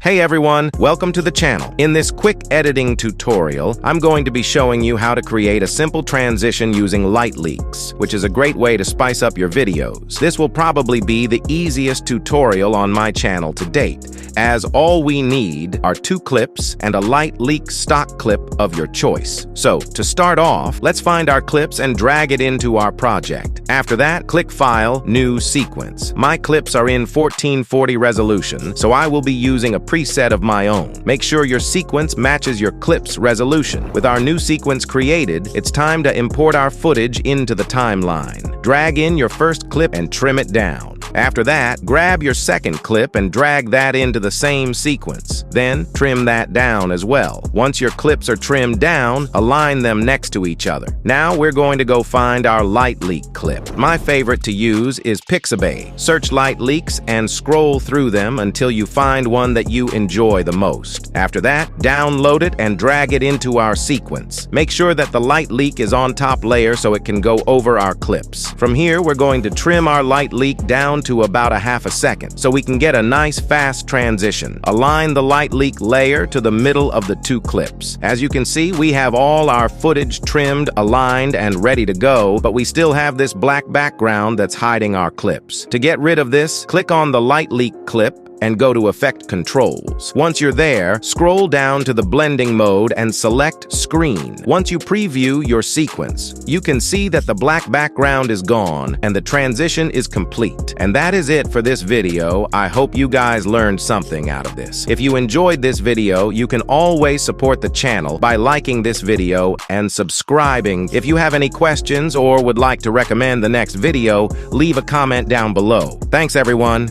Hey everyone, welcome to the channel. In this quick editing tutorial, I'm going to be showing you how to create a simple transition using light leaks, which is a great way to spice up your videos. This will probably be the easiest tutorial on my channel to date, as all we need are 2 clips and a light leak stock clip of your choice. So, to start off, let's find our clips and drag it into our project. After that, click File, New Sequence. My clips are in 1440 resolution, so I will be using a preset of my own. Make sure your sequence matches your clip's resolution. With our new sequence created, it's time to import our footage into the timeline. Drag in your first clip and trim it down. After that, grab your second clip and drag that into the same sequence. Then, trim that down as well. Once your clips are trimmed down, align them next to each other. Now we're going to go find our light leak clip. My favorite to use is Pixabay. Search light leaks and scroll through them until you find one that you enjoy the most. After that, download it and drag it into our sequence. Make sure that the light leak is on top layer so it can go over our clips. From here, we're going to trim our light leak down to about a half a second so we can get a nice fast transition. Align the light leak layer to the middle of the 2 clips. As you can see, we have all our footage trimmed, aligned, and ready to go, but we still have this black background that's hiding our clips. To get rid of this, click on the light leak clip and go to Effect Controls. Once you're there, scroll down to the blending mode and select Screen. Once you preview your sequence, you can see that the black background is gone and the transition is complete. And that is it for this video. I hope you guys learned something out of this. If you enjoyed this video, you can always support the channel by liking this video and subscribing. If you have any questions or would like to recommend the next video, leave a comment down below. Thanks everyone.